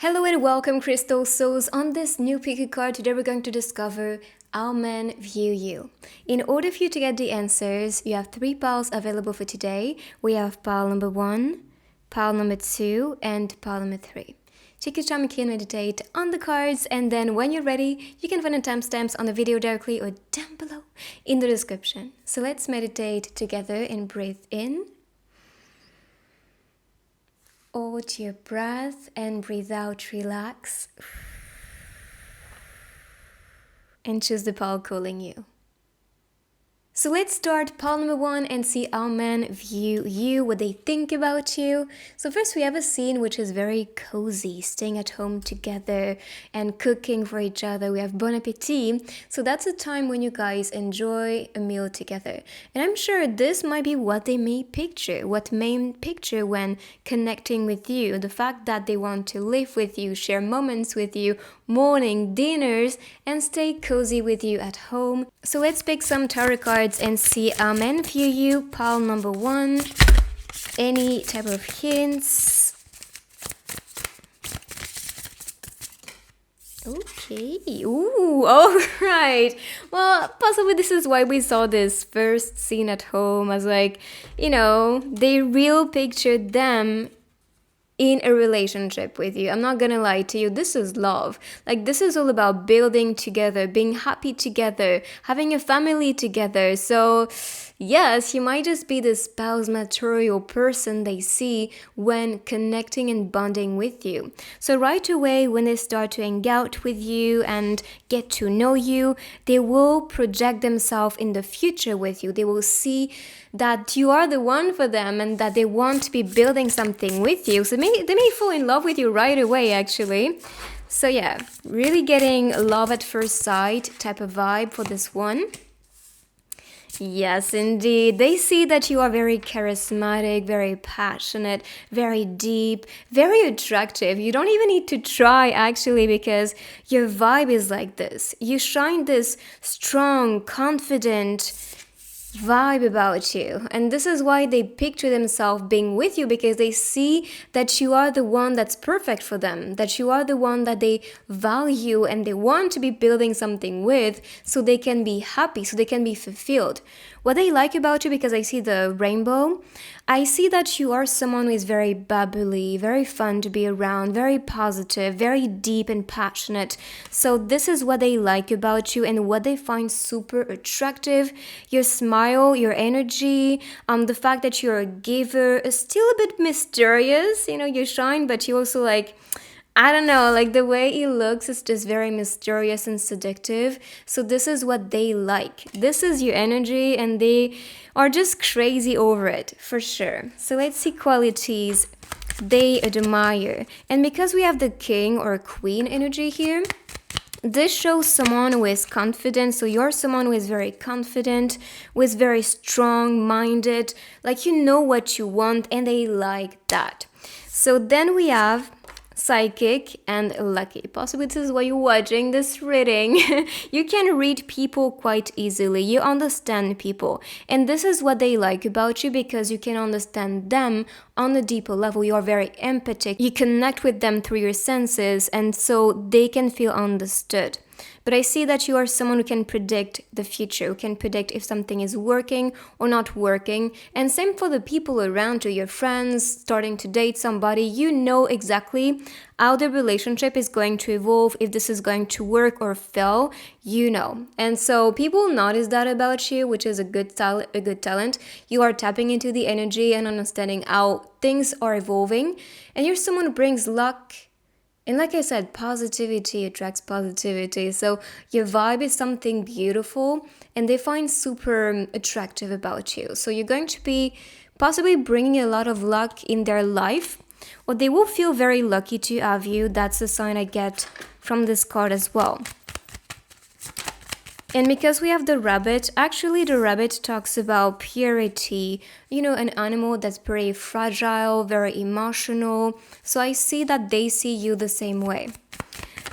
Hello and welcome, Crystal Souls. On this new picky card, today we're going to discover how men view you. In order for you to get the answers, you have 3 piles available for today. We have pile number 1, pile number 2, and pile number 3. Take your time and meditate on the cards, and then when you're ready, you can find the timestamps on the video directly or down below in the description. So let's meditate together and breathe in. Hold your breath and breathe out, relax. And choose the pile calling you. So let's start pile number 1 and see how men view you, what they think about you. So first we have a scene which is very cozy, staying at home together and cooking for each other. We have bon appetit. So that's a time when you guys enjoy a meal together. And I'm sure this might be what they may picture, what men picture when connecting with you. The fact that they want to live with you, share moments with you, morning dinners, and stay cozy with you at home. So let's pick some tarot cards and see how men view you. Pile number 1. Any type of hints? Okay. Ooh, all right. Well, possibly this is why we saw this first scene at home as they real pictured them in a relationship with you. I'm not gonna lie to you, this is love. This is all about building together, being happy together, having a family together. So yes, you might just be the spouse material person they see when connecting and bonding with you. So right away, when they start to hang out with you and get to know you, they will project themselves in the future with you. They will see that you are the one for them and that they want to be building something with you. So they may fall in love with you right away, actually. So yeah, really getting love at first sight type of vibe for this one. Yes, indeed. They see that you are very charismatic, very passionate, very deep, very attractive. You don't even need to try, actually, because your vibe is like this. You shine this strong, confident vibe about you, and this is why they picture themselves being with you, because they see that you are the one that's perfect for them, that you are the one that they value and they want to be building something with, so they can be happy, so they can be fulfilled. What they like about you, because I see the rainbow, I see that you are someone who is very bubbly, very fun to be around, very positive, very deep and passionate. So this is what they like about you and what they find super attractive. Your smile, your energy, the fact that you're a giver is still a bit mysterious. You shine, but you also I don't know, the way he looks is just very mysterious and seductive. So this is what they like. This is your energy, and they are just crazy over it, for sure. So let's see qualities they admire. And because we have the king or queen energy here, this shows someone who is confident. So you're someone who is very confident, who is very strong-minded, you know what you want, and they like that. So then we have psychic and lucky. Possibly this is why you're watching this reading. You can read people quite easily. You understand people. And this is what they like about you, because you can understand them on a deeper level. You are very empathic. You connect with them through your senses, and so they can feel understood. But I see that you are someone who can predict the future, who can predict if something is working or not working. And same for the people around you, your friends, starting to date somebody. You know exactly how the relationship is going to evolve, if this is going to work or fail, And so people notice that about you, which is a good talent. You are tapping into the energy and understanding how things are evolving. And you're someone who brings luck. And like I said, positivity attracts positivity. So your vibe is something beautiful, and they find super attractive about you. So you're going to be possibly bringing a lot of luck in their life, or they will feel very lucky to have you. That's the sign I get from this card as well. And because we have the rabbit, actually the rabbit talks about purity, an animal that's very fragile, very emotional. So I see that they see you the same way.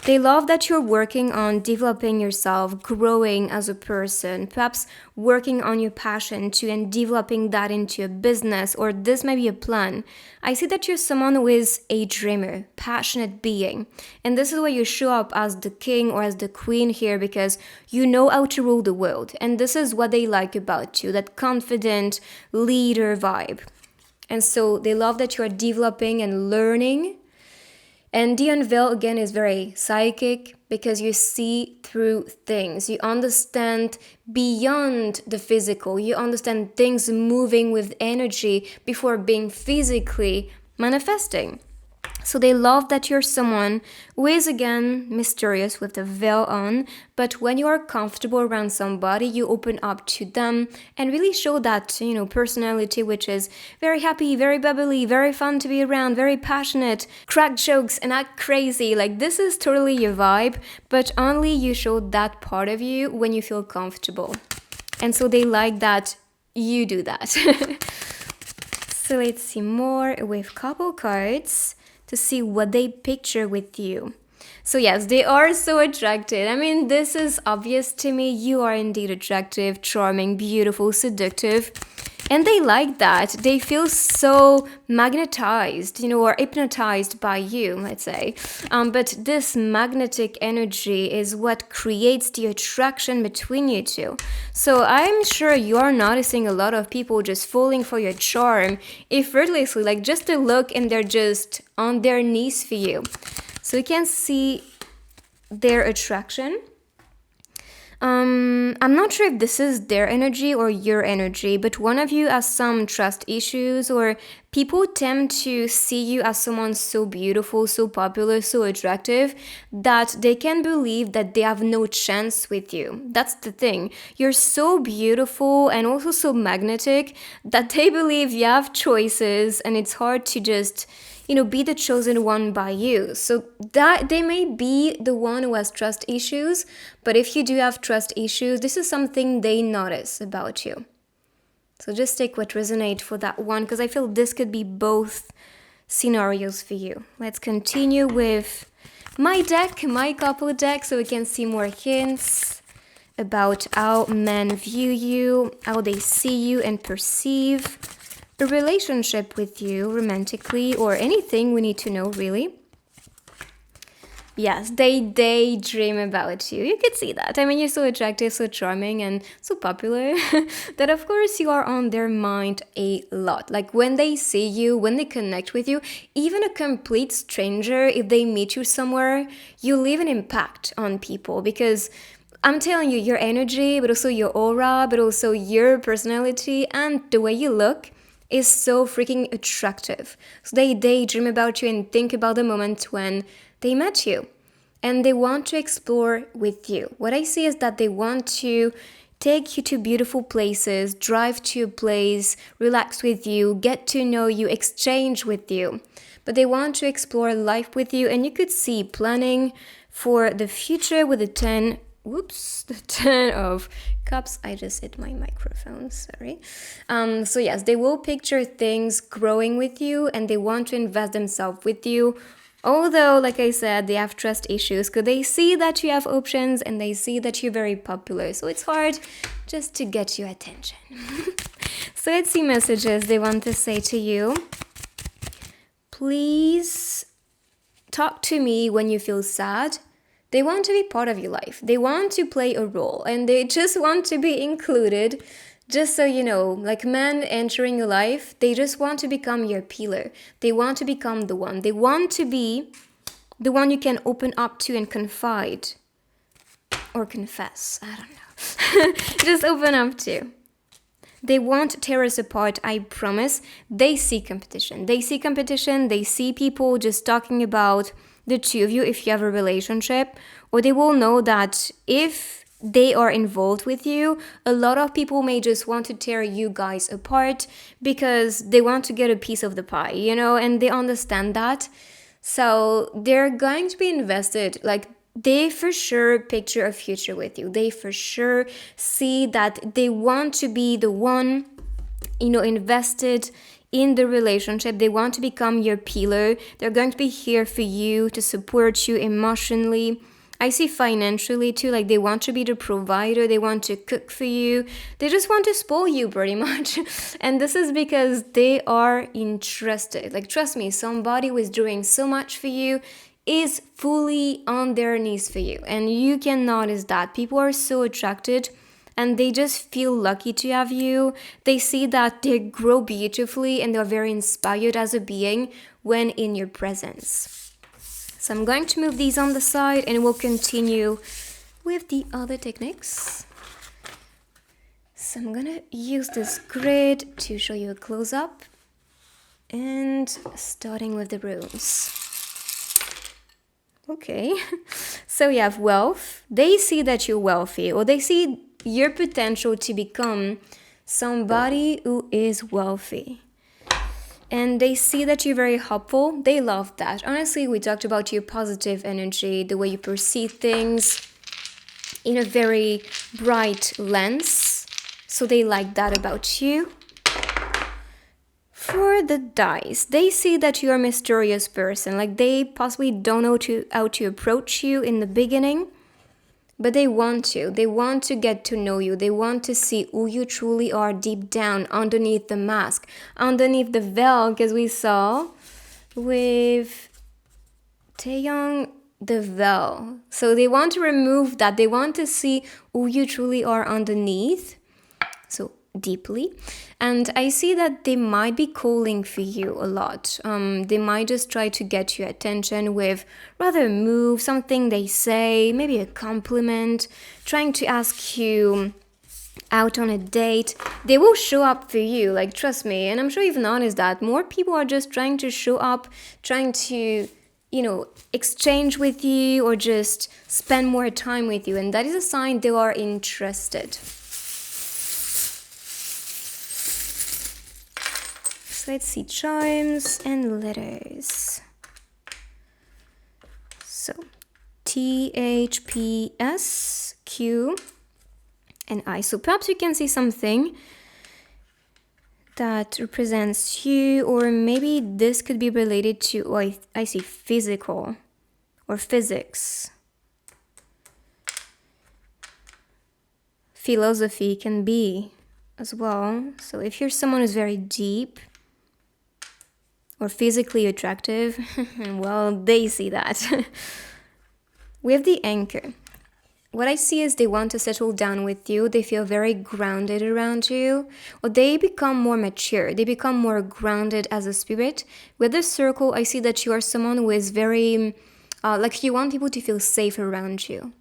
They love that you're working on developing yourself, growing as a person, perhaps working on your passion too and developing that into a business, or this may be a plan. I see that you're someone who is a dreamer, passionate being. And this is where you show up as the king or as the queen here because you know how to rule the world. And this is what they like about you, that confident leader vibe. And so they love that you are developing and learning. And the unveil again is very psychic because you see through things. You understand beyond the physical. You understand things moving with energy before being physically manifesting. So they love that you're someone who is again mysterious with the veil on, but when you are comfortable around somebody, you open up to them and really show that, personality which is very happy, very bubbly, very fun to be around, very passionate, crack jokes and act crazy. Like this is totally your vibe, but only you show that part of you when you feel comfortable. And so they like that you do that. So let's see more with couple cards to see what they picture with you. So yes, they are so attracted. I mean, this is obvious to me. You are indeed attractive, charming, beautiful, seductive. And they like that. They feel so magnetized, or hypnotized by you, let's say. But this magnetic energy is what creates the attraction between you two. So I'm sure you're noticing a lot of people just falling for your charm effortlessly, like just a look and they're just on their knees for you. So you can see their attraction. I'm not sure if this is their energy or your energy, but one of you has some trust issues, or people tend to see you as someone so beautiful, so popular, so attractive that they can believe that they have no chance with you. That's the thing. You're so beautiful and also so magnetic that they believe you have choices and it's hard to just be the chosen one by you. So that they may be the one who has trust issues, but if you do have trust issues, this is something they notice about you. So just take what resonates for that one, because I feel this could be both scenarios for you. Let's continue with my deck, my couple deck, so we can see more hints about how men view you, how they see you and perceive a relationship with you romantically, or anything we need to know really. Yes, they daydream about you. You could see that. I mean, you're so attractive, so charming, and so popular that of course you are on their mind a lot. Like when they see you, when they connect with you, even a complete stranger, if they meet you somewhere, you leave an impact on people because I'm telling you, your energy, but also your aura, but also your personality and the way you look is so freaking attractive. So they daydream about you and think about the moment when they met you. And they want to explore with you. What I see is that they want to take you to beautiful places, drive to a place, relax with you, get to know you, exchange with you. But they want to explore life with you, and you could see planning for the future with the 10 of cups. I just hit my microphone, sorry. So yes, they will picture things growing with you and they want to invest themselves with you. Although, like I said, they have trust issues because they see that you have options and they see that you're very popular. So it's hard just to get your attention. So let's see messages they want to say to you. Please talk to me when you feel sad. They want to be part of your life. They want to play a role and they just want to be included. Just so you know, like men entering your life, they just want to become your pillar. They want to become the one. They want to be the one you can open up to and confide. Or confess. I don't know. Just open up to. They won't tear us apart, I promise. They see competition. They see people just talking about the two of you if you have a relationship, or they will know that if they are involved with you, a lot of people may just want to tear you guys apart because they want to get a piece of the pie, and they understand that. So they're going to be invested, like they for sure picture a future with you. They for sure see that they want to be the one, invested in the relationship. They want to become your pillar. They're going to be here for you, to support you emotionally. I see financially too, like they want to be the provider, they want to cook for you, they just want to spoil you pretty much. And this is because they are interested. Like, trust me, somebody who is doing so much for you is fully on their knees for you. And you can notice that. People are so attracted and they just feel lucky to have you. They see that they grow beautifully and they're very inspired as a being when in your presence. So I'm going to move these on the side and we'll continue with the other techniques. So I'm gonna use this grid to show you a close-up and starting with the rooms. Okay, so you have wealth. They see that you're wealthy, or they see your potential to become somebody who is wealthy. And they see that you're very hopeful. They love that. Honestly, we talked about your positive energy, the way you perceive things in a very bright lens. So they like that about you. For the dice, they see that you're a mysterious person. Like, they possibly don't know how to approach you in the beginning. But they want to. They want to get to know you. They want to see who you truly are deep down, underneath the mask, underneath the veil, because we saw with Taeyong the veil. So they want to remove that. They want to see who you truly are underneath. So deeply. And I see that they might be calling for you a lot. They might just try to get your attention with rather a move, something they say, maybe a compliment, trying to ask you out on a date. They will show up for you, like, trust me. And I'm sure you've noticed that more people are just trying to show up, trying to, exchange with you or just spend more time with you. And that is a sign they are interested. Let's see, chimes and letters. So T, H, P, S, Q, and I. So perhaps you can see something that represents you, or maybe this could be related to, I see physical or physics. Philosophy can be as well. So if you're someone who's very deep, or physically attractive, well, they see that. We have the anchor. What I see is they want to settle down with you. They feel very grounded around you. Or they become more mature. They become more grounded as a spirit. With the circle, I see that you are someone who is very, like, you want people to feel safe around you.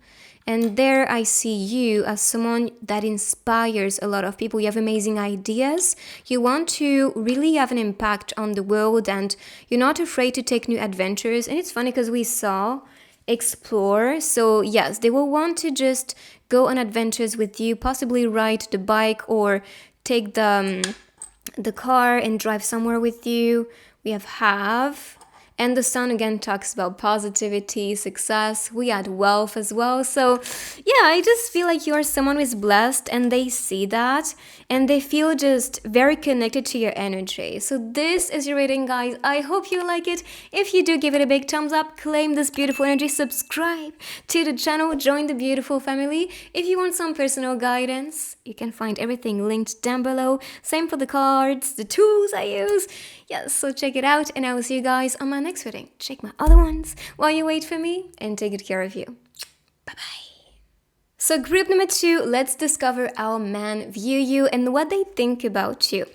And there I see you as someone that inspires a lot of people. You have amazing ideas. You want to really have an impact on the world, and you're not afraid to take new adventures. And it's funny because we saw explore. So yes, they will want to just go on adventures with you, possibly ride the bike or take the car and drive somewhere with you. We have. And the sun again talks about positivity, success. We had wealth as well. So yeah, I just feel like you're someone who is blessed, and they see that and they feel just very connected to your energy. So this is your reading, guys. I hope you like it. If you do, give it a big thumbs up, claim this beautiful energy, subscribe to the channel, join the beautiful family. If you want some personal guidance, you can find everything linked down below. Same for the cards, the tools I use. Yes, so check it out, and I will see you guys on my next reading. Check my other ones while you wait for me, and take good care of you. Bye-bye. So group number 2, let's discover how men view you and what they think about you.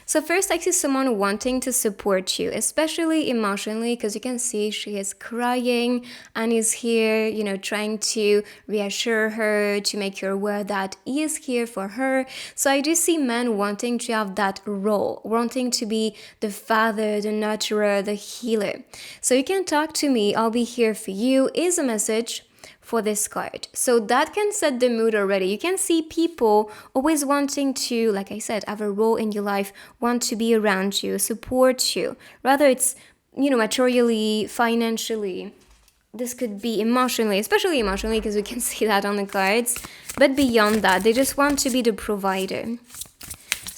So first, I see someone wanting to support you, especially emotionally, because you can see she is crying and is here, trying to reassure her, to make her aware that he is here for her. So I do see men wanting to have that role, wanting to be the father, the nurturer, the healer. So you can talk to me, I'll be here for you, is a message for this card. So that can set the mood already. You can see people always wanting to, like I said, have a role in your life, want to be around you, support you. Rather it's, materially, financially. This could be emotionally, especially emotionally, because we can see that on the cards. But beyond that, they just want to be the provider.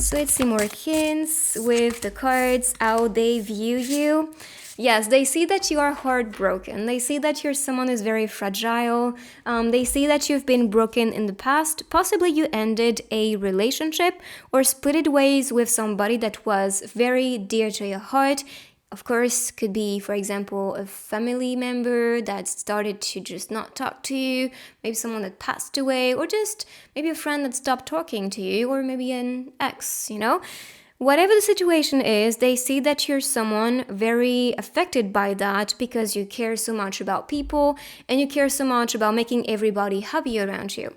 So let's see more hints with the cards, how they view you. Yes, they see that you are heartbroken. They see that you're someone who's very fragile. They see that you've been broken in the past. Possibly you ended a relationship or split ways with somebody that was very dear to your heart. Of course, could be, for example, a family member that started to just not talk to you, maybe someone that passed away, or just maybe a friend that stopped talking to you, or maybe an ex. Whatever the situation is, they see that you're someone very affected by that because you care so much about people and you care so much about making everybody happy around you.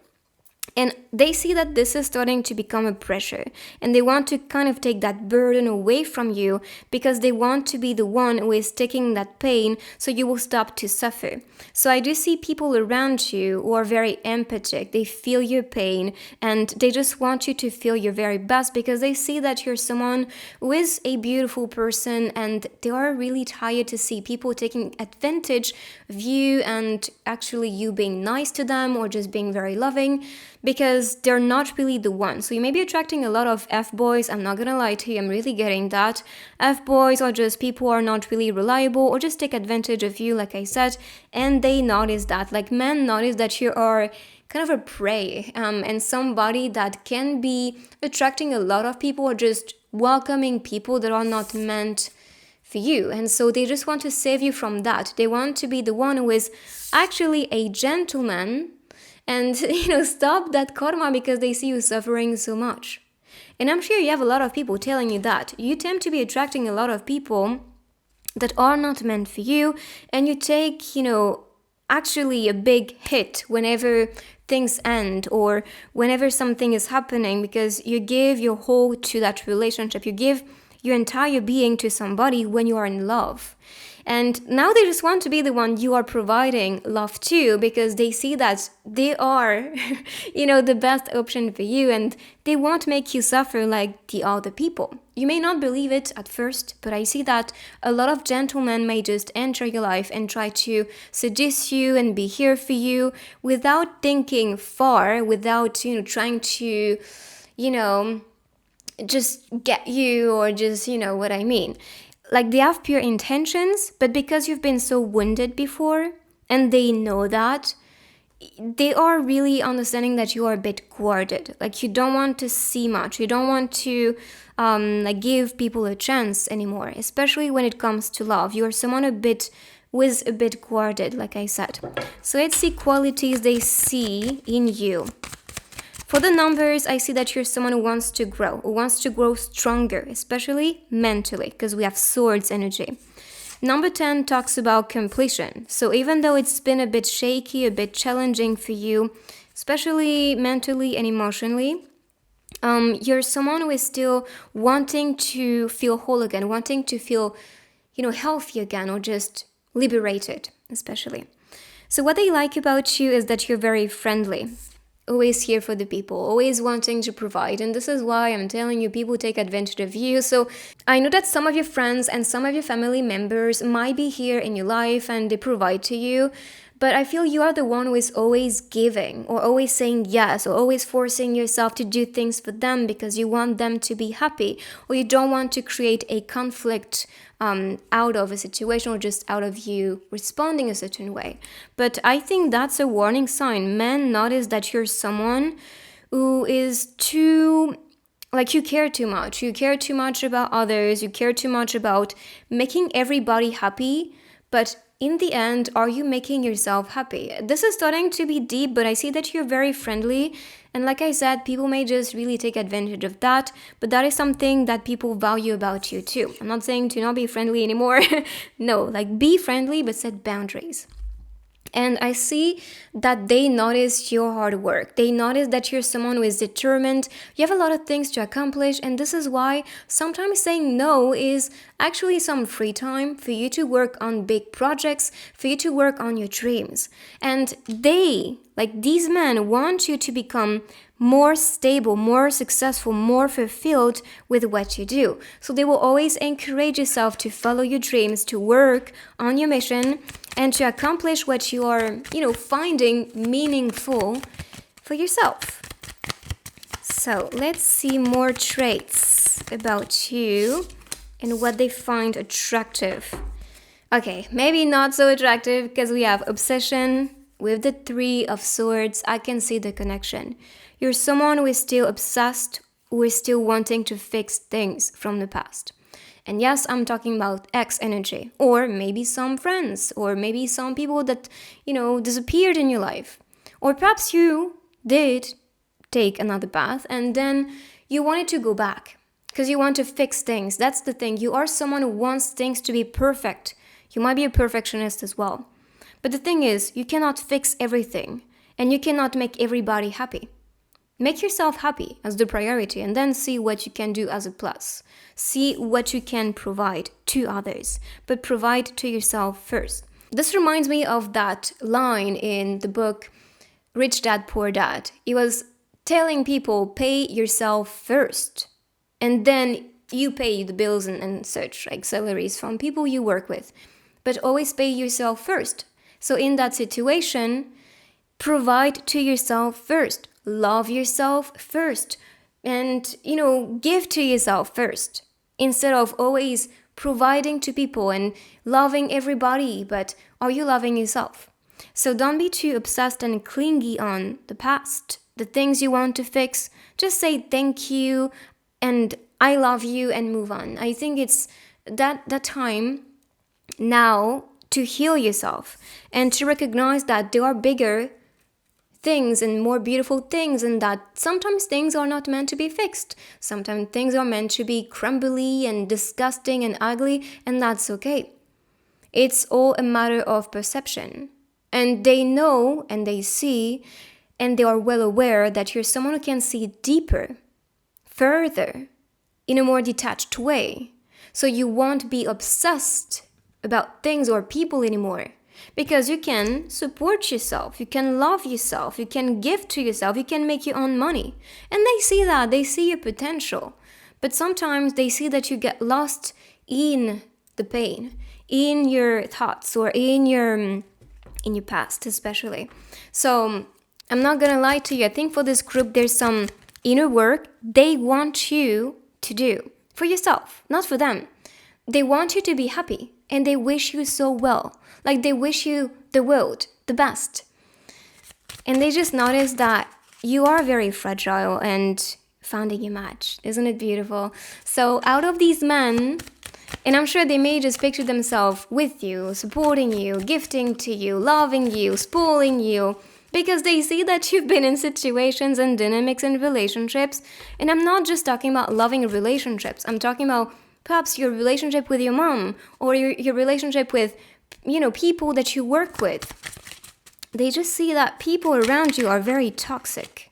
And they see that this is starting to become a pressure and they want to kind of take that burden away from you because they want to be the one who is taking that pain so you will stop to suffer. So I do see people around you who are very empathic. They feel your pain and they just want you to feel your very best because they see that you're someone who is a beautiful person and they are really tired to see people taking advantage of you and actually you being nice to them or just being very loving, because they're not really the one. So you may be attracting a lot of F-boys. I'm not gonna lie to you, I'm really getting that. F-boys are just people who are not really reliable or just take advantage of you, like I said, and they notice that. Like men notice that you are kind of a prey and somebody that can be attracting a lot of people or just welcoming people that are not meant for you. And so they just want to save you from that. They want to be the one who is actually a gentleman and stop that karma because they see you suffering so much. And I'm sure you have a lot of people telling you that you tend to be attracting a lot of people that are not meant for you, and you take actually a big hit whenever things end or whenever something is happening, because you give your whole to that relationship, you give your entire being to somebody when you are in love. And now they just want to be the one you are providing love to because they see that they are, the best option for you and they won't make you suffer like the other people. You may not believe it at first, but I see that a lot of gentlemen may just enter your life and try to seduce you and be here for you without thinking far, without, trying to, just get you or just, what I mean. Like they have pure intentions, but because you've been so wounded before and they know that, they are really understanding that you are a bit guarded. Like you don't want to see much. You don't want to give people a chance anymore, especially when it comes to love. You are someone a bit guarded, like I said. So let's see qualities they see in you. For the numbers, I see that you're someone who wants to grow stronger, especially mentally, because we have swords energy. Number 10 talks about completion. So even though it's been a bit shaky, a bit challenging for you, especially mentally and emotionally, you're someone who is still wanting to feel whole again, wanting to feel, healthy again, or just liberated, especially. So what they like about you is that you're very friendly. Always here for the people, always wanting to provide. And this is why I'm telling you, people take advantage of you. So I know that some of your friends and some of your family members might be here in your life and they provide to you. But I feel you are the one who is always giving or always saying yes or always forcing yourself to do things for them because you want them to be happy, or you don't want to create a conflict out of a situation or just out of you responding a certain way. But I think that's a warning sign. Men notice that you're someone who is too, you care too much. You care too much about others. You care too much about making everybody happy. But in the end, are you making yourself happy? This is starting to be deep, but I see that you're very friendly. And like I said, people may just really take advantage of that, but that is something that people value about you too. I'm not saying to not be friendly anymore. No, be friendly, but set boundaries. And I see that they notice your hard work. They notice that you're someone who is determined. You have a lot of things to accomplish. And this is why sometimes saying no is actually some free time for you to work on big projects, for you to work on your dreams. And these men want you to become more stable, more successful, more fulfilled with what you do. So they will always encourage yourself to follow your dreams, to work on your mission, and to accomplish what you are, finding meaningful for yourself. So let's see more traits about you and what they find attractive. Okay, maybe not so attractive because we have obsession. With the Three of Swords, I can see the connection. You're someone who is still obsessed, who is still wanting to fix things from the past. And yes, I'm talking about ex energy, or maybe some friends, or maybe some people that, disappeared in your life. Or perhaps you did take another path and then you wanted to go back because you want to fix things. That's the thing. You are someone who wants things to be perfect. You might be a perfectionist as well. But the thing is, you cannot fix everything and you cannot make everybody happy. Make yourself happy as the priority and then see what you can do as a plus. See what you can provide to others, but provide to yourself first. This reminds me of that line in the book Rich Dad, Poor Dad. It was telling people, pay yourself first, and then you pay the bills and such, like salaries from people you work with. But always pay yourself first. So in that situation, provide to yourself first. Love yourself first. And, give to yourself first. Instead of always providing to people and loving everybody, but are you loving yourself? So don't be too obsessed and clingy on the past, the things you want to fix. Just say thank you and I love you and move on. I think it's that time now to heal yourself and to recognize that there are bigger things and more beautiful things, and that sometimes things are not meant to be fixed. Sometimes things are meant to be crumbly and disgusting and ugly, and that's okay. It's all a matter of perception. And they know and they see and they are well aware that you're someone who can see deeper, further, in a more detached way. So you won't be obsessed about things or people anymore. Because you can support yourself, you can love yourself, you can give to yourself, you can make your own money. And they see that, they see your potential. But sometimes they see that you get lost in the pain, in your thoughts, or in your past especially. So I'm not gonna lie to you, I think for this group there's some inner work they want you to do for yourself, not for them. They want you to be happy and they wish you so well. Like they wish you the world, the best. And they just notice that you are very fragile and finding your match. Isn't it beautiful? So out of these men, and I'm sure they may just picture themselves with you, supporting you, gifting to you, loving you, spoiling you, because they see that you've been in situations and dynamics and relationships. And I'm not just talking about loving relationships. I'm talking about perhaps your relationship with your mom or your relationship with, people that you work with. They just see that people around you are very toxic.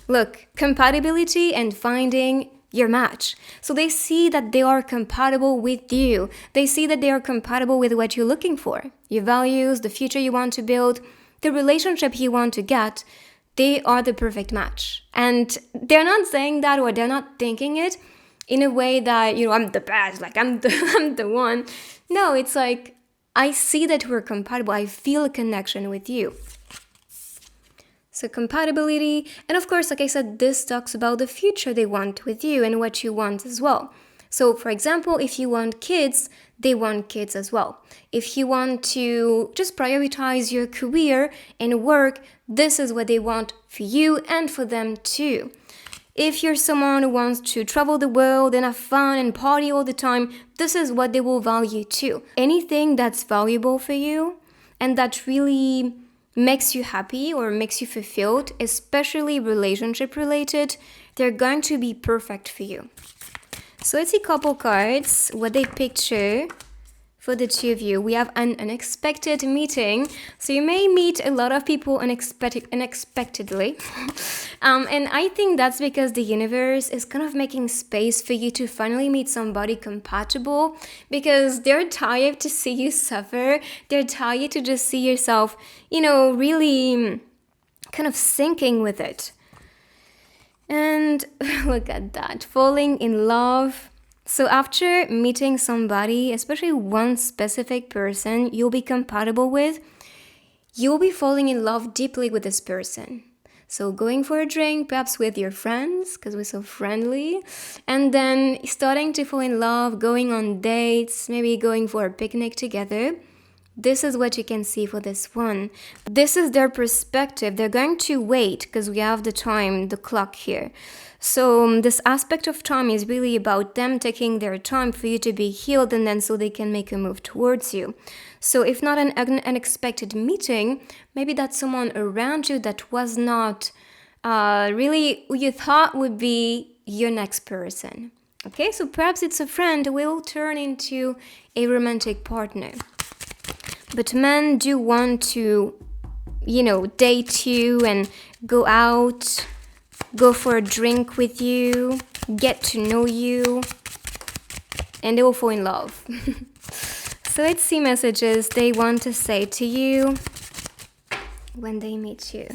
Look, compatibility and finding your match. So they see that they are compatible with you. They see that they are compatible with what you're looking for. Your values, the future you want to build, the relationship you want to get, they are the perfect match. And they're not saying that, or they're not thinking it in a way that, I'm the best, like I'm the one. No, it's like, I see that we're compatible. I feel a connection with you. So compatibility. And of course, like I said, this talks about the future they want with you and what you want as well. So for example, if you want kids, they want kids as well. If you want to just prioritize your career and work, this is what they want for you and for them too. If you're someone who wants to travel the world and have fun and party all the time, this is what they will value too. Anything that's valuable for you and that really makes you happy or makes you fulfilled, especially relationship related, they're going to be perfect for you. So let's see a couple cards, what they picture for the two of you. We have an unexpected meeting. So you may meet a lot of people unexpectedly. And I think that's because the universe is kind of making space for you to finally meet somebody compatible, because they're tired to see you suffer. They're tired to just see yourself, really kind of sinking with it. And look at that, falling in love. So after meeting somebody, especially one specific person you'll be compatible with, you'll be falling in love deeply with this person. So going for a drink, perhaps with your friends, because we're so friendly, and then starting to fall in love, going on dates, maybe going for a picnic together. This is what you can see for this one. This is their perspective. They're going to wait because we have the time, the clock here. So this aspect of time is really about them taking their time for you to be healed, and then so they can make a move towards you. So if not an unexpected meeting, maybe that's someone around you that was not really who you thought would be your next person. Okay, so perhaps it's a friend who will turn into a romantic partner. But men do want to, date you and go out, go for a drink with you, get to know you, and they will fall in love. So let's see messages they want to say to you when they meet you.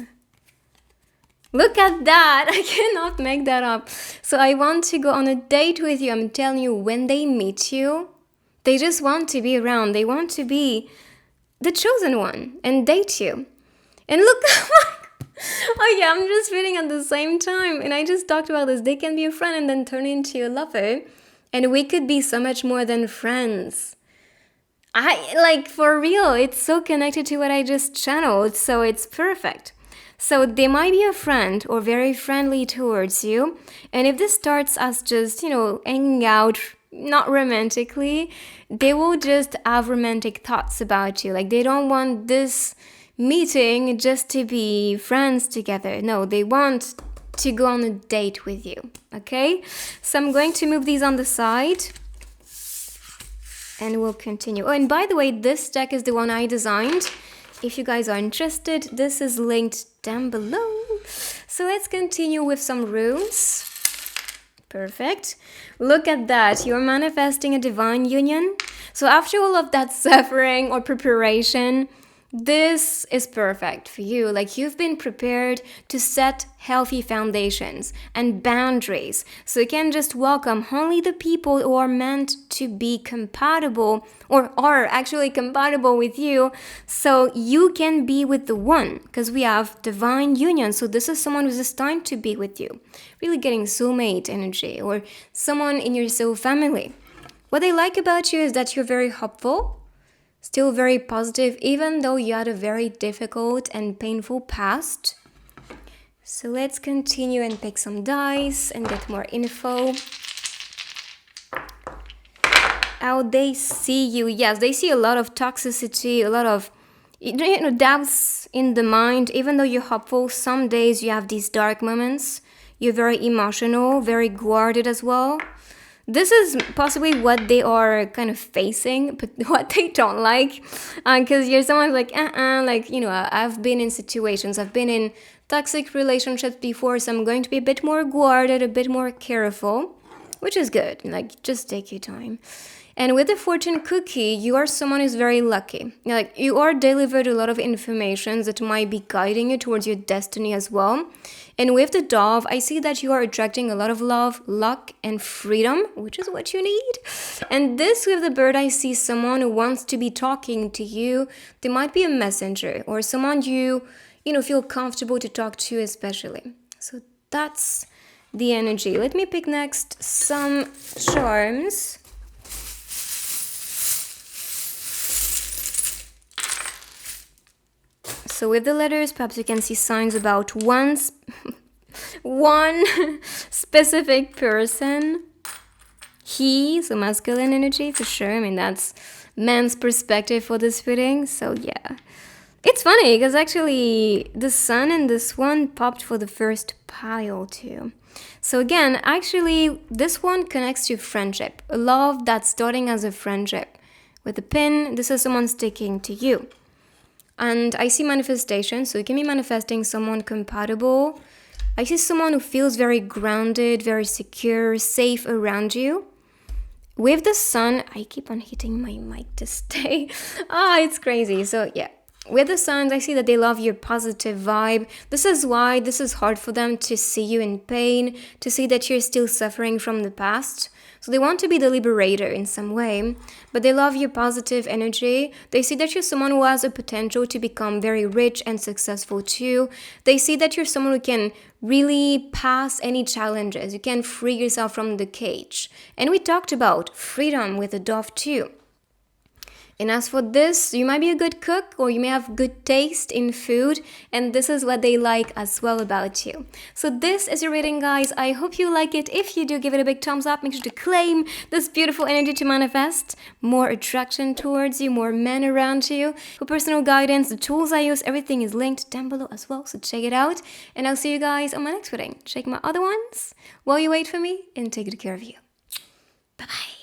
Look at that! I cannot make that up. So I want to go on a date with you. I'm telling you, when they meet you, they just want to be around. They want to be the chosen one and date you. And look, oh yeah, I'm just reading at the same time. And I just talked about this. They can be a friend and then turn into a lover. And we could be so much more than friends. For real, it's so connected to what I just channeled. So it's perfect. So they might be a friend or very friendly towards you. And if this starts as just, hanging out, not romantically, they will just have romantic thoughts about you. Like they don't want this meeting just to be friends together. No, they want to go on a date with you. Okay? So I'm going to move these on the side. And we'll continue. Oh, and by the way, this deck is the one I designed. If you guys are interested, this is linked down below. So let's continue with some runes. Perfect. Look at that. You're manifesting a divine union. So after all of that suffering or preparation, this is perfect for you. Like you've been prepared to set healthy foundations and boundaries. So you can just welcome only the people who are meant to be compatible or are actually compatible with you. So you can be with the one, because we have divine union. So this is someone who's destined to be with you. Really getting soulmate energy or someone in your soul family. What I like about you is that you're very hopeful. Still very positive, even though you had a very difficult and painful past. So let's continue and pick some dice and get more info. How they see you. Yes, they see a lot of toxicity, a lot of doubts in the mind. Even though you're hopeful, some days you have these dark moments. You're very emotional, very guarded as well. This is possibly what they are kind of facing, but what they don't like. Because you're someone like, I've been in situations, I've been in toxic relationships before, so I'm going to be a bit more guarded, a bit more careful, which is good. Like, just take your time. And with the fortune cookie, you are someone who's very lucky. Like, you are delivered a lot of information that might be guiding you towards your destiny as well. And with the dove, I see that you are attracting a lot of love, luck, and freedom, which is what you need. And this with the bird, I see someone who wants to be talking to you. They might be a messenger or someone you feel comfortable to talk to especially. So that's the energy. Let me pick next some charms. So with the letters, perhaps you can see signs about one specific person. He, so masculine energy for sure. I mean, that's man's perspective for this reading. So yeah. It's funny because actually the sun and this one popped for the first pile too. So again, actually this one connects to friendship. A love that's starting as a friendship. With the pin, this is someone sticking to you. And I see manifestation, so you can be manifesting someone compatible. I see someone who feels very grounded, very secure, safe around you. With the sun, I keep on hitting my mic to stay. It's crazy. So yeah, With the Suns, I see that they love your positive vibe. This is why this is hard for them to see you in pain, to see that you're still suffering from the past. So they want to be the liberator in some way, but they love your positive energy. They see that you're someone who has a potential to become very rich and successful too. They see that you're someone who can really pass any challenges. You can free yourself from the cage. And we talked about freedom with the dove too. And as for this, you might be a good cook or you may have good taste in food, and this is what they like as well about you. So this is your reading, guys. I hope you like it. If you do, give it a big thumbs up. Make sure to claim this beautiful energy to manifest more attraction towards you, more men around you. For personal guidance, the tools I use, everything is linked down below as well, so check it out. And I'll see you guys on my next reading. Check my other ones while you wait for me, and take good care of you. Bye-bye.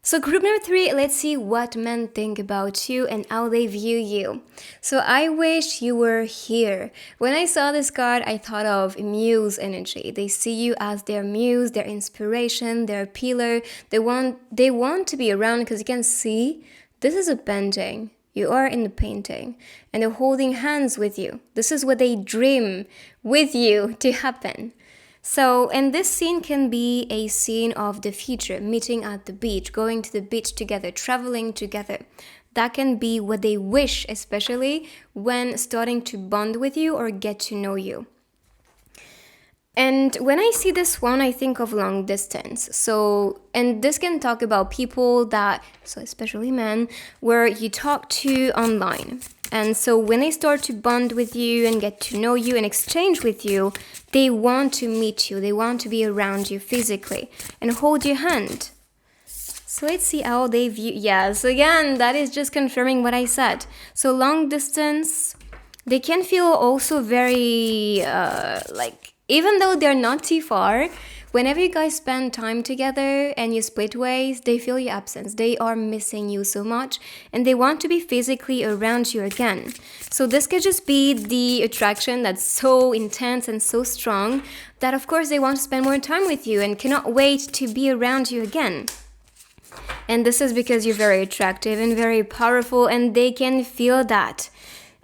So group number 3, let's see what men think about you and how they view you. So I wish you were here. When I saw this card, I thought of muse energy. They see you as their muse, their inspiration, their pillar. They want to be around because you can see this is a painting. You are in the painting and they're holding hands with you. This is what they dream with you to happen. So, and this scene can be a scene of the future, meeting at the beach, going to the beach together, traveling together. That can be what they wish, especially when starting to bond with you or get to know you. And when I see this one, I think of long distance. So, and this can talk about people that, so especially men, where you talk to online. And so when they start to bond with you and get to know you and exchange with you, they want to meet you. They want to be around you physically and hold your hand. So let's see how they view. Yes, again, that is just confirming what I said. So long distance, they can feel also very even though they're not too far, whenever you guys spend time together and you split ways, they feel your absence. They are missing you so much and they want to be physically around you again. So this could just be the attraction that's so intense and so strong that of course they want to spend more time with you and cannot wait to be around you again. And this is because you're very attractive and very powerful and they can feel that.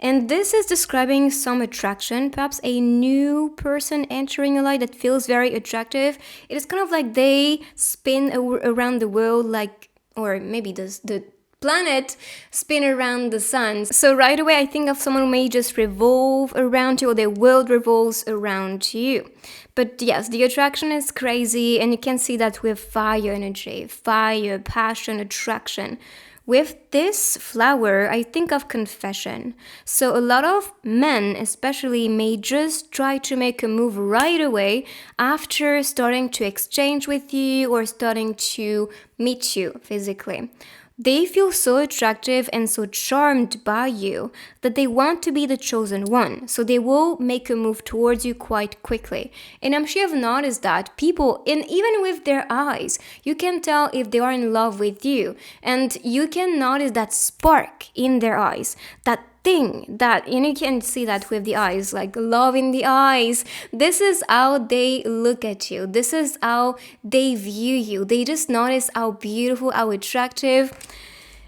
And this is describing some attraction, perhaps a new person entering your life that feels very attractive. It is kind of like they spin around the world like, or maybe the planet spin around the sun. So right away I think of someone who may just revolve around you or their world revolves around you. But yes, the attraction is crazy and you can see that with fire energy, fire, passion, attraction. With this flower, I think of confession. So a lot of men especially may just try to make a move right away after starting to exchange with you or starting to meet you physically. They feel so attractive and so charmed by you that they want to be the chosen one. So they will make a move towards you quite quickly. And I'm sure you've noticed that people, and even with their eyes, you can tell if they are in love with you. And you can notice that spark in their eyes, that thing that, and you can see that with the eyes, like love in the eyes. This is how they look at you. This is how they view you. They just notice how beautiful, how attractive.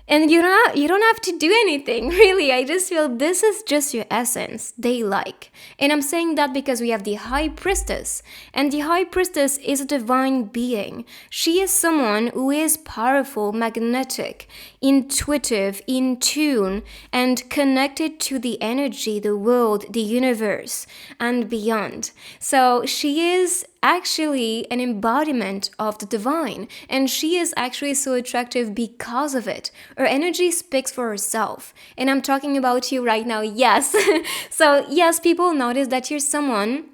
And you don't have to do anything, really. I just feel this is just your essence they like. And I'm saying that because we have the High Priestess. And the High Priestess is a divine being. She is someone who is powerful, magnetic, intuitive, in tune, and connected to the energy, the world, the universe, and beyond. So she is actually an embodiment of the divine, and she is actually so attractive because of it. Her energy speaks for herself, and I'm talking about you right now, yes. So yes, people notice that you're someone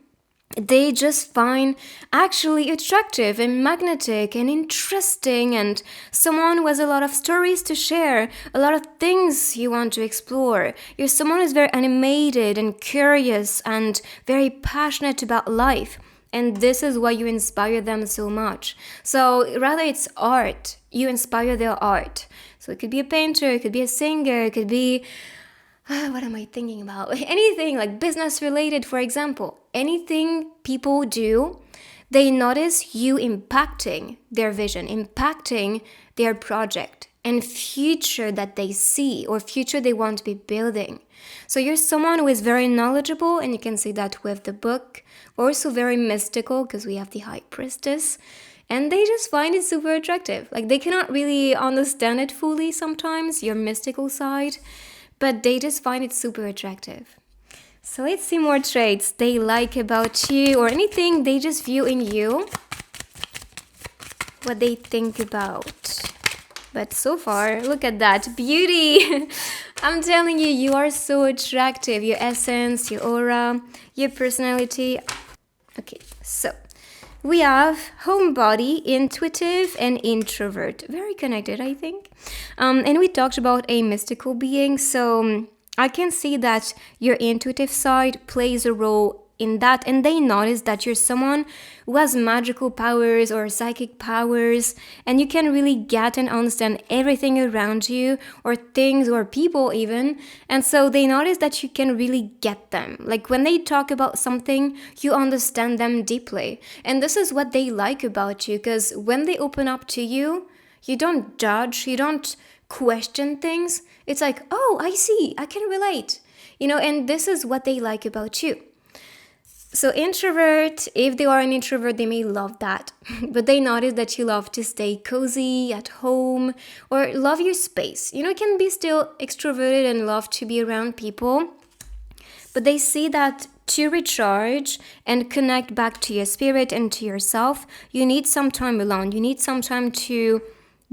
they just find actually attractive and magnetic and interesting, and someone who has a lot of stories to share, a lot of things you want to explore. You're someone who's very animated and curious and very passionate about life. And this is why you inspire them so much. So rather it's art. You inspire their art. So it could be a painter, it could be a singer, it could be, what am I thinking about? Anything like business related, for example. Anything people do, they notice you impacting their vision, impacting their project. and future that they see or future they want to be building. So you're someone who is very knowledgeable, and you can see that with the book. Also very mystical, because we have the High Priestess, and they just find it super attractive. Like, they cannot really understand it fully sometimes, your mystical side, but they just find it super attractive. So let's see more traits they like about you, or anything they just view in you, what they think about. But so far, look at that beauty. I'm telling you, you are so attractive. Your essence, your aura, your personality. Okay, so we have homebody, intuitive, and introvert. Very connected, I think. And we talked about a mystical being. So I can see that your intuitive side plays a role in that, and they notice that you're someone who has magical powers or psychic powers, and you can really get and understand everything around you, or things or people even. And so they notice that you can really get them. Like, when they talk about something, you understand them deeply, and this is what they like about you, because when they open up to you, you don't judge, you don't question things. It's like, oh, I see, I can relate, and this is what they like about you. So introvert, if they are an introvert, they may love that. But they notice that you love to stay cozy at home, or love your space. You can be still extroverted and love to be around people. But they see that to recharge and connect back to your spirit and to yourself, you need some time alone. You need some time to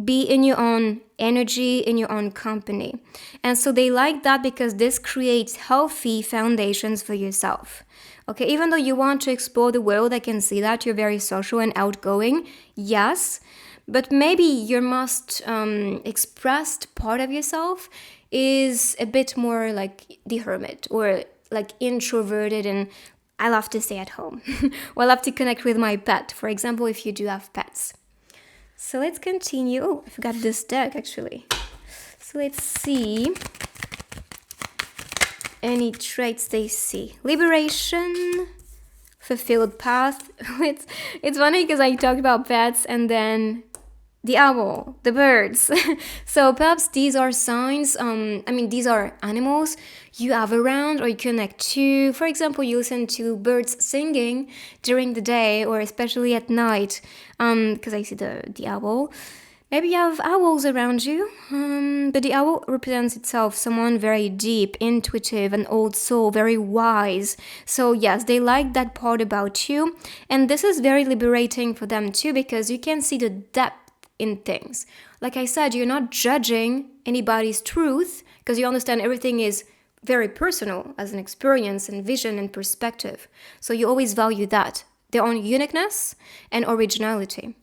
be in your own energy, in your own company. And so they like that, because this creates healthy foundations for yourself. Okay, even though you want to explore the world, I can see that you're very social and outgoing, yes, but maybe your most expressed part of yourself is a bit more like the hermit, or like introverted, and I love to stay at home, or I love to connect with my pet, for example, if you do have pets. So let's continue. Oh, I forgot this deck actually. So let's see any traits they see. Liberation, fulfilled path. It's funny because I talked about pets and then the owl, the birds. So perhaps these are signs, these are animals you have around or you connect to. For example, you listen to birds singing during the day, or especially at night, because I see the owl. Maybe you have owls around you, but the owl represents itself someone very deep, intuitive, an old soul, very wise. So yes, they like that part about you, and this is very liberating for them too, because you can see the depth in things. Like I said, you're not judging anybody's truth, because you understand everything is very personal as an experience and vision and perspective. So you always value that, their own uniqueness and originality.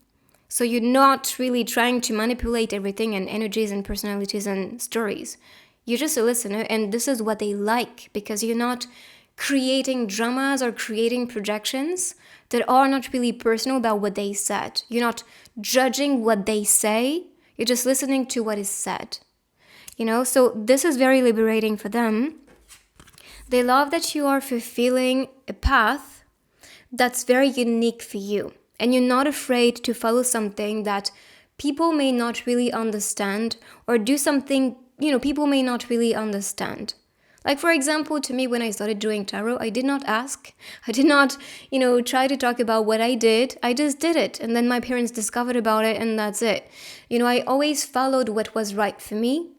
So you're not really trying to manipulate everything and energies and personalities and stories. You're just a listener, and this is what they like, because you're not creating dramas or creating projections that are not really personal about what they said. You're not judging what they say. You're just listening to what is said. So this is very liberating for them. They love that you are fulfilling a path that's very unique for you. And you're not afraid to follow something that people may not really understand, or do something, people may not really understand. Like, for example, to me, when I started doing tarot, I did not ask. I did not, try to talk about what I did. I just did it. And then my parents discovered about it, and that's it. I always followed what was right for me,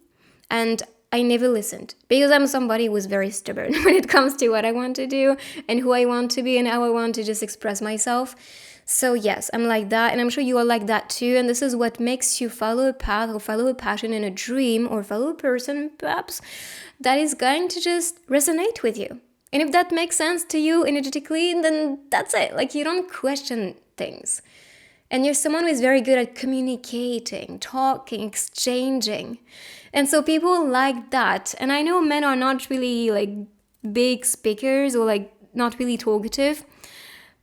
and I never listened, because I'm somebody who was very stubborn when it comes to what I want to do and who I want to be and how I want to just express myself. So yes, I'm like that, and I'm sure you are like that too, and this is what makes you follow a path or follow a passion and a dream, or follow a person perhaps that is going to just resonate with you. And if that makes sense to you energetically, then that's it. Like, you don't question things. And you're someone who is very good at communicating, talking, exchanging. And so people like that. And I know men are not really like big speakers, or like not really talkative,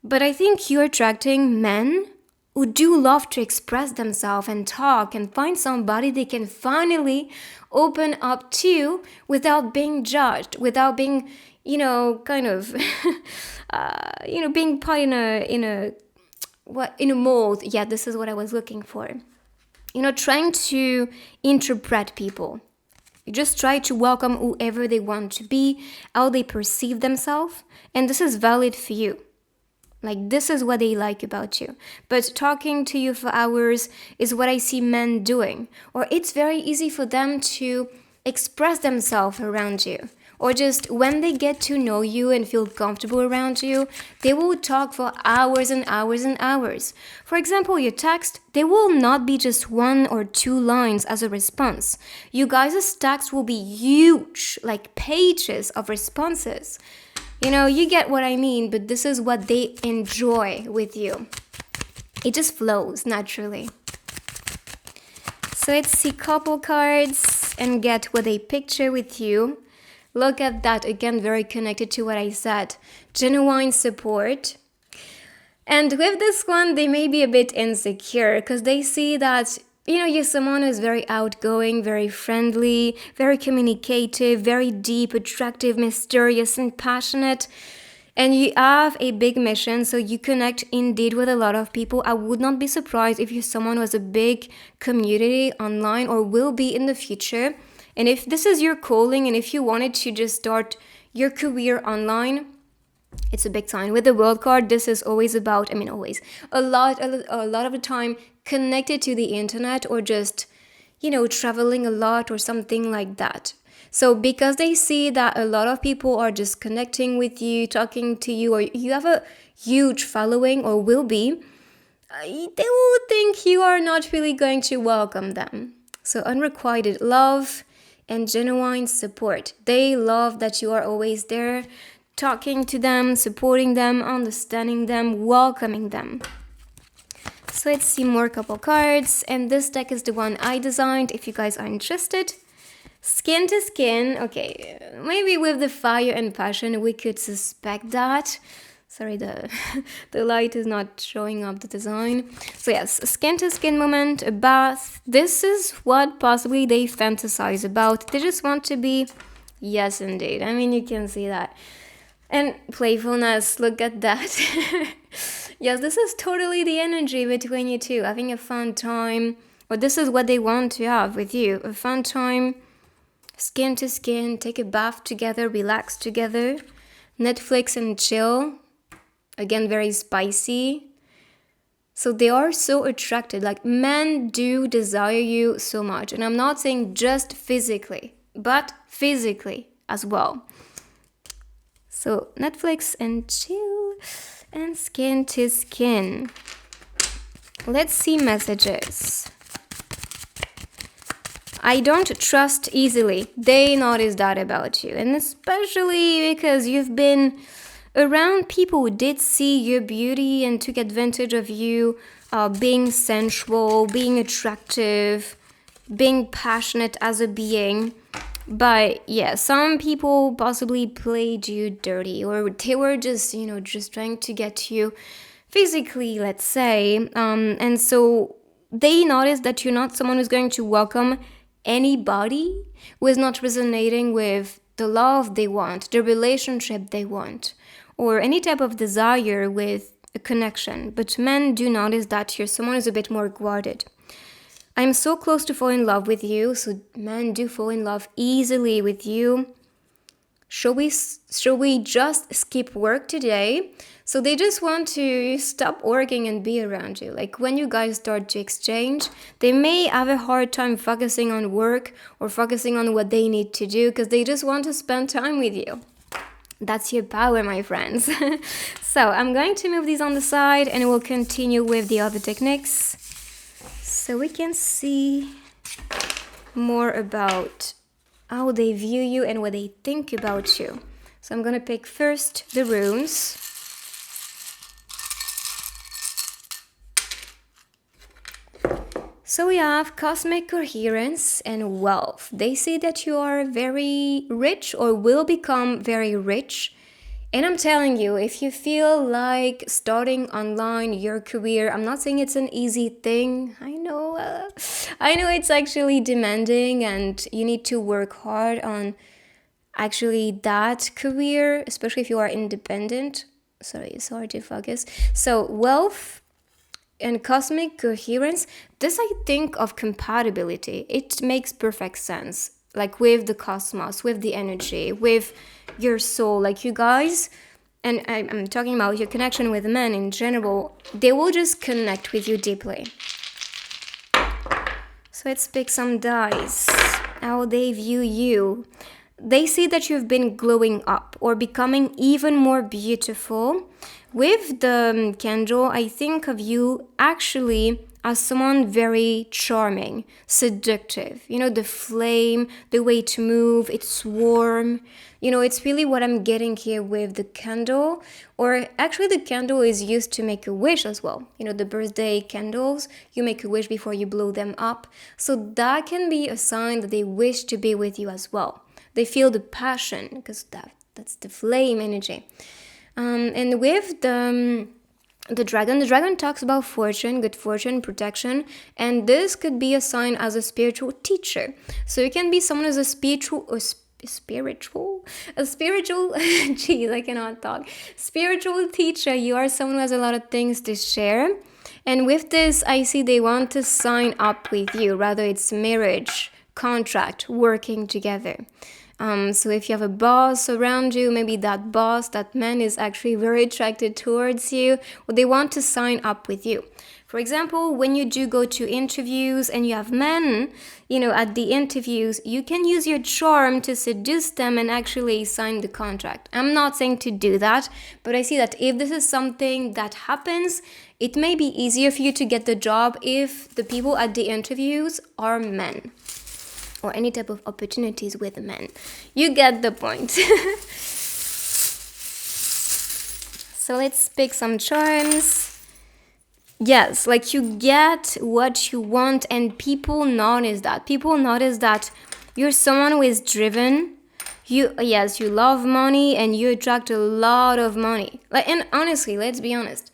but I think you're attracting men who do love to express themselves and talk and find somebody they can finally open up to without being judged, without being, kind of, being put in a mold. Yeah, this is what I was looking for. trying to interpret people. You just try to welcome whoever they want to be, how they perceive themselves, and this is valid for you. Like, this is what they like about you. But talking to you for hours is what I see men doing. Or it's very easy for them to express themselves around you. Or just when they get to know you and feel comfortable around you, they will talk for hours and hours and hours. For example, your text, they will not be just 1 or 2 lines as a response. You guys' text will be huge, like pages of responses. You get what I mean, but this is what they enjoy with you. It just flows naturally. So let's see couple cards and get what they picture with you. Look at that, again, very connected to what I said. Genuine support. And with this one, they may be a bit insecure because they see that you're someone who's very outgoing, very friendly, very communicative, very deep, attractive, mysterious, and passionate. And you have a big mission, so you connect indeed with a lot of people. I would not be surprised if you're someone who has a big community online or will be in the future. And if this is your calling and if you wanted to just start your career online, it's a big sign. With the world card, this is always about, always, a lot of the time connected to the internet or just, traveling a lot or something like that. So because they see that a lot of people are just connecting with you, talking to you, or you have a huge following or will be, they will think you are not really going to welcome them. So unrequited love and genuine support. They love that you are always there, talking to them, supporting them, understanding them, welcoming them. So let's see more couple cards. And this deck is the one I designed if you guys are interested. Skin to skin. Okay, maybe with the fire and passion we could suspect that. Sorry, the light is not showing up the design. So yes, a skin to skin moment, a bath. This is what possibly they fantasize about. They just want to be, yes indeed. You can see that. And playfulness, look at that. Yes, this is totally the energy between you two, having a fun time. Or this is what they want to have with you, a fun time, skin to skin, take a bath together, relax together, Netflix and chill. Again, very spicy. So they are so attracted. Like, men do desire you so much. And I'm not saying just physically, but physically as well. So Netflix and chill and skin to skin. Let's see messages. I don't trust easily. They notice that about you. And especially because you've been around people who did see your beauty and took advantage of you, being sensual, being attractive, being passionate as a being. But yeah, some people possibly played you dirty, or they were just, just trying to get you physically, let's say. And so they noticed that you're not someone who's going to welcome anybody who is not resonating with the love they want, the relationship they want, or any type of desire with a connection. But men do notice that you're someone who's a bit more guarded. I'm so close to fall in love with you, so men do fall in love easily with you. Shall we just skip work today? So they just want to stop working and be around you. Like, when you guys start to exchange, they may have a hard time focusing on work or focusing on what they need to do because they just want to spend time with you. That's your power, my friends. So I'm going to move these on the side and we'll continue with the other techniques so we can see more about how they view you and what they think about you. So I'm going to pick first the runes. So we have cosmic coherence and wealth. They say that you are very rich or will become very rich. And I'm telling you, if you feel like starting online your career, I'm not saying it's an easy thing. I know it's actually demanding and you need to work hard on actually that career, especially if you are independent. Sorry, it's hard to focus. So wealth, and cosmic coherence, this I think of compatibility. It makes perfect sense. Like with the cosmos, with the energy, with your soul. Like you guys, and I'm talking about your connection with men in general, they will just connect with you deeply. So let's pick some dice. How they view you. They see that you've been glowing up or becoming even more beautiful. With the candle, I think of you actually as someone very charming, seductive. You know, the flame, the way to move, it's warm. You know, it's really what I'm getting here with the candle. Or actually, the candle is used to make a wish as well. You know, the birthday candles, you make a wish before you blow them up. So that can be a sign that they wish to be with you as well. They feel the passion because that's the flame energy. And with the dragon talks about fortune, good fortune, protection, and this could be a sign as a spiritual teacher. So you can be someone as a spiritual geez, I cannot talk. Spiritual teacher, you are someone who has a lot of things to share. And with this, I see they want to sign up with you, rather it's marriage, contract, working together. So if you have a boss around you, maybe that boss, that man is actually very attracted towards you, or they want to sign up with you. For example, when you do go to interviews and you have men, you know, at the interviews, you can use your charm to seduce them and actually sign the contract. I'm not saying to do that, but I see that if this is something that happens, it may be easier for you to get the job if the people at the interviews are men. Or any type of opportunities with men. You get the point. So let's pick some charms. Yes, like you get what you want and people notice that. People notice that you're someone who is driven. You love money and you attract a lot of money. And honestly, let's be honest.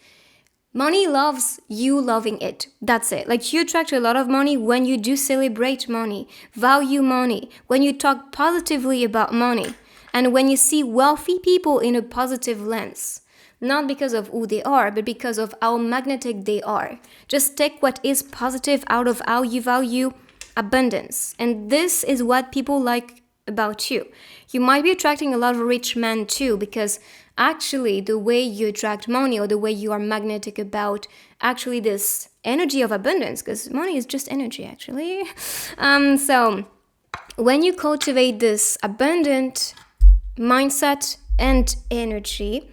Money loves you loving it. That's it. Like you attract a lot of money when you do celebrate money, value money, when you talk positively about money, and when you see wealthy people in a positive lens. Not because of who they are, but because of how magnetic they are. Just take what is positive out of how you value abundance. And this is what people like about you. You might be attracting a lot of rich men too, because actually the way you attract money or the way you are magnetic about actually this energy of abundance, because money is just energy actually. So when you cultivate this abundant mindset and energy,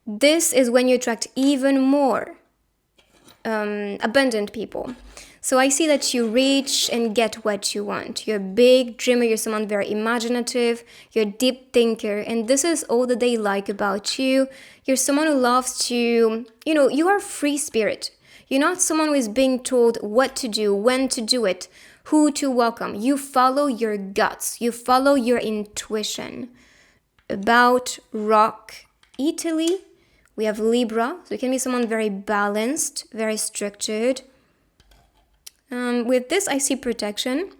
this is when you attract even more abundant people. So I see that you reach and get what you want. You're a big dreamer, you're someone very imaginative, you're a deep thinker, and this is all that they like about you. You're someone who loves to, you are a free spirit. You're not someone who is being told what to do, when to do it, who to welcome. You follow your guts, you follow your intuition. About rock, Italy, we have Libra, so you can be someone very balanced, very structured. With this, I see protection.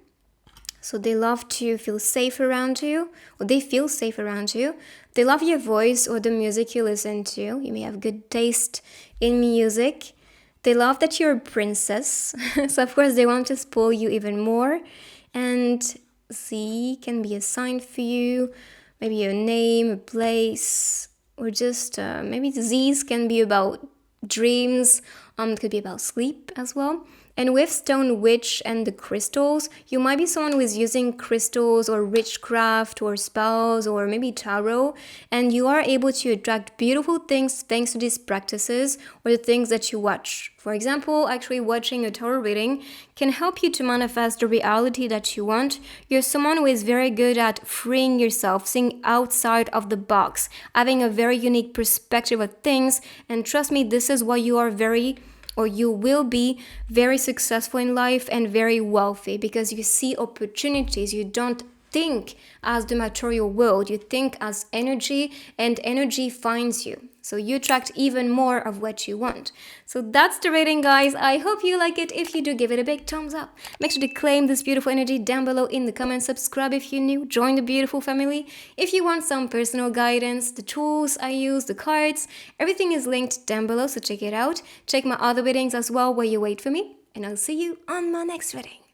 So they love to feel safe around you, or they feel safe around you. They love your voice or the music you listen to. You may have good taste in music. They love that you're a princess. So of course they want to spoil you even more. And Z can be a sign for you. Maybe a name, a place, or just maybe Z's can be about dreams. It could be about sleep as well. And with Stone Witch and the crystals, you might be someone who is using crystals or witchcraft or spells or maybe tarot, and you are able to attract beautiful things thanks to these practices or the things that you watch. For example, actually watching a tarot reading can help you to manifest the reality that you want. You're someone who is very good at freeing yourself, seeing outside of the box, having a very unique perspective of things, and trust me, this is why you are you will be very successful in life and very wealthy, because you see opportunities. You don't think as the material world, you think as energy, and energy finds you. So you attract even more of what you want. So that's the reading, guys. I hope you like it. If you do, give it a big thumbs up. Make sure to claim this beautiful energy down below in the comments. Subscribe if you're new. Join the beautiful family. If you want some personal guidance, the tools I use, the cards, everything is linked down below, so check it out. Check my other readings as well while you wait for me. And I'll see you on my next reading.